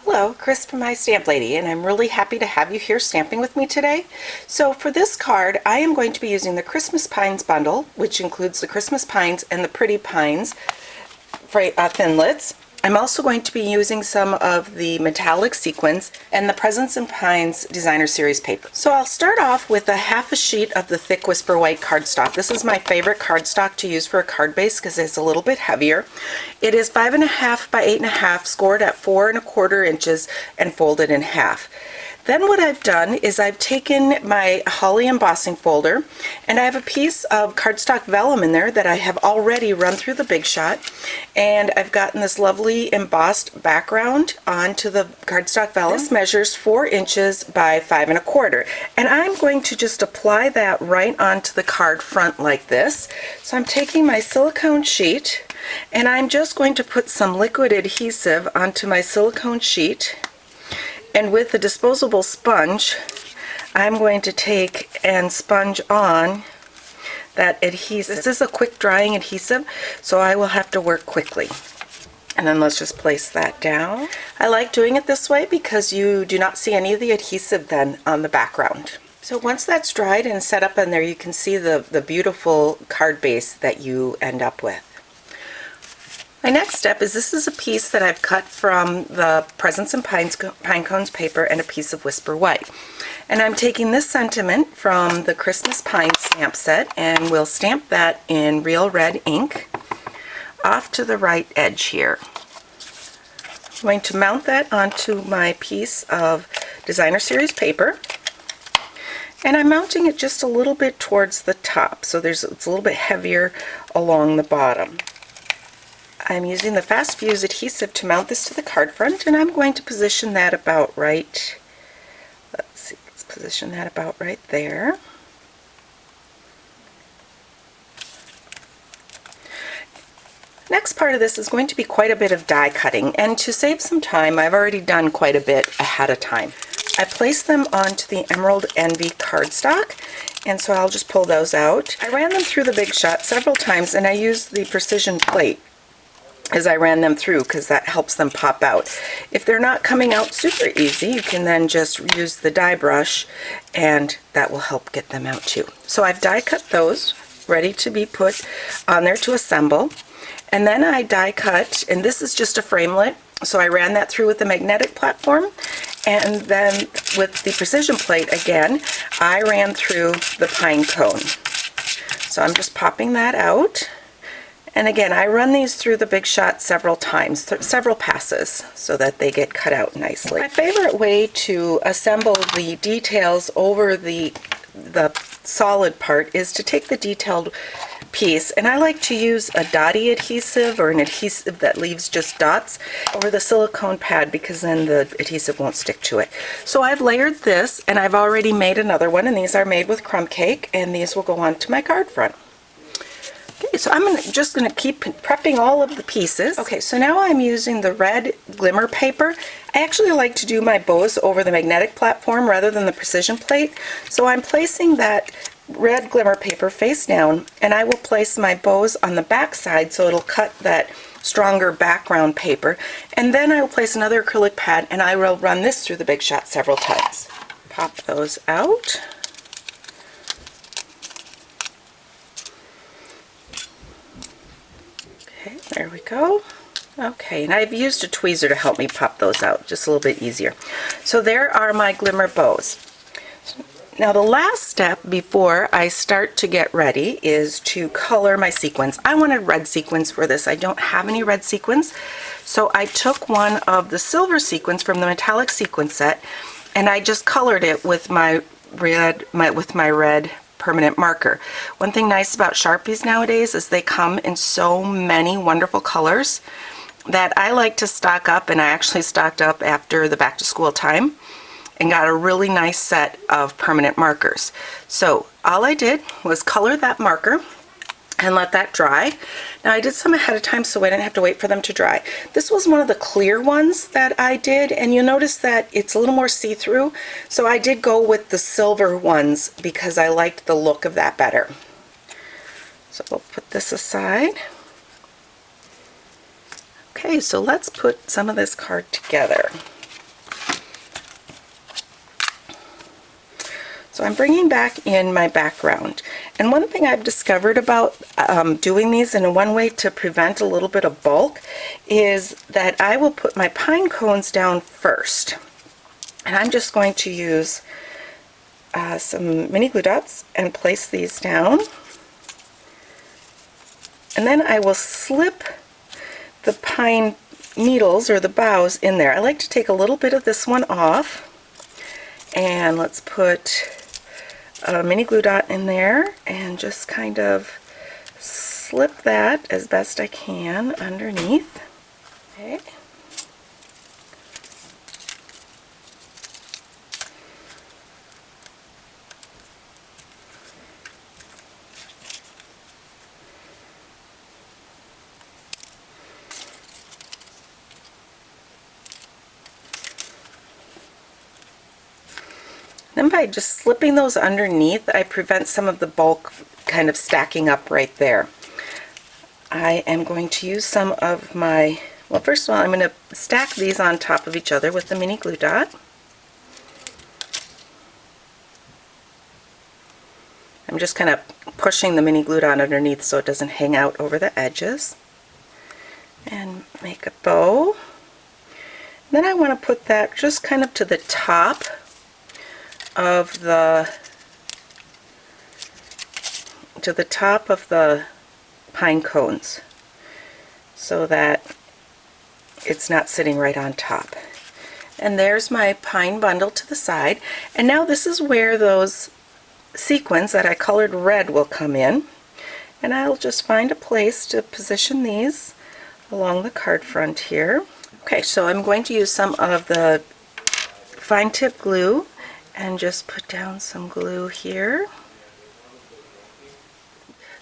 Hello, Chris from My Stamp Lady, and I'm really happy to have you here stamping with me today. So for this card, I am going to be using the Christmas Pines bundle, which includes the Christmas Pines and the Pretty Pines thinlits. I'm also going to be using some of the metallic sequins and the Presents and Pines Designer Series paper. So I'll start off with a half a sheet of the thick Whisper White cardstock. This is my favorite cardstock to use for a card base because it's a little bit heavier. It is 5.5 by 8.5, scored at 4 1/4 inches and folded in half. Then what I've done is I've taken my Holly embossing folder and I have a piece of cardstock vellum in there that I have already run through the Big Shot, and I've gotten this lovely embossed background onto the cardstock vellum. This measures 4 inches by 5 1/4, and I'm going to just apply that right onto the card front like this. So I'm taking my silicone sheet and I'm just going to put some liquid adhesive onto my silicone sheet. And with the disposable sponge, I'm going to take and sponge on that adhesive. This is a quick drying adhesive, so I will have to work quickly. And then let's just place that down. I like doing it this way because you do not see any of the adhesive then on the background. So once that's dried and set up in there, you can see the beautiful card base that you end up with. My next step is this is a piece that I've cut from the Presents and Pine Cones paper and a piece of Whisper White. And I'm taking this sentiment from the Christmas Pine stamp set and we'll stamp that in real red ink off to the right edge here. I'm going to mount that onto my piece of Designer Series paper. And I'm mounting it just a little bit towards the top, so it's a little bit heavier along the bottom. I'm using the Fast Fuse adhesive to mount this to the card front, and I'm going to position that about right, let's position that about right there. Next part of this is going to be quite a bit of die cutting, and to save some time, I've already done quite a bit ahead of time. I placed them onto the Emerald Envy cardstock, and so I'll just pull those out. I ran them through the Big Shot several times, and I used the precision plate as I ran them through because that helps them pop out. If they're not coming out super easy, you can then just use the die brush and that will help get them out too. So I've die cut those, ready to be put on there to assemble. And then I die cut, and this is just a framelit, so I ran that through with the magnetic platform, and then with the precision plate again, I ran through the pine cone. So I'm just popping that out. And again, I run these through the Big Shot several times, several passes, so that they get cut out nicely. My favorite way to assemble the details over the solid part is to take the detailed piece, and I like to use a dotty adhesive or an adhesive that leaves just dots over the silicone pad because then the adhesive won't stick to it. So I've layered this, and I've already made another one, and these are made with crumb cake, and these will go onto my card front. Okay, so I'm just going to keep prepping all of the pieces. Okay, so now I'm using the red glimmer paper. I actually like to do my bows over the magnetic platform rather than the precision plate. So I'm placing that red glimmer paper face down, and I will place my bows on the back side so it'll cut that stronger background paper. And then I will place another acrylic pad and I will run this through the Big Shot several times. Pop those out. Okay, there we go. Okay, and I've used a tweezer to help me pop those out, just a little bit easier. So there are my glimmer bows. Now the last step before I start to get ready is to color my sequins. I wanted red sequins for this. I don't have any red sequins, so I took one of the silver sequins from the metallic sequin set and I just colored it with my red permanent marker. One thing nice about Sharpies nowadays is they come in so many wonderful colors that I like to stock up, and I actually stocked up after the back to school time and got a really nice set of permanent markers. So all I did was color that marker and let that dry. Now I did some ahead of time so I didn't have to wait for them to dry. This was one of the clear ones that I did, and you'll notice that it's a little more see-through, so I did go with the silver ones because I liked the look of that better. So we'll put this aside. Okay, so let's put some of this card together. So I'm bringing back in my background. And one thing I've discovered about doing these, and one way to prevent a little bit of bulk, is that I will put my pine cones down first. And I'm just going to use some mini glue dots and place these down. And then I will slip the pine needles or the boughs in there. I like to take a little bit of this one off. And let's put a mini glue dot in there and just kind of slip that as best I can underneath. Okay. Then by just slipping those underneath, I prevent some of the bulk kind of stacking up right there. I am going to use some of my, well, first of all, I'm going to stack these on top of each other with the mini glue dot. I'm just kind of pushing the mini glue dot underneath so it doesn't hang out over the edges. And make a bow. Then I want to put that just kind of to the top of the pine cones so that it's not sitting right on top. And there's my pine bundle to the side. And now this is where those sequins that I colored red will come in. And I'll just find a place to position these along the card front here. Okay, so I'm going to use some of the fine tip glue and just put down some glue here.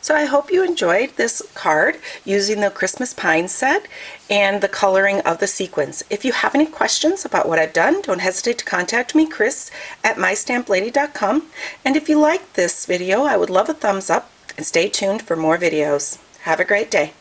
So I hope you enjoyed this card using the Christmas Pine set and the coloring of the sequins. If you have any questions about what I've done, don't hesitate to contact me, Chris at mystamplady.com. And if you liked this video, I would love a thumbs up and stay tuned for more videos. Have a great day.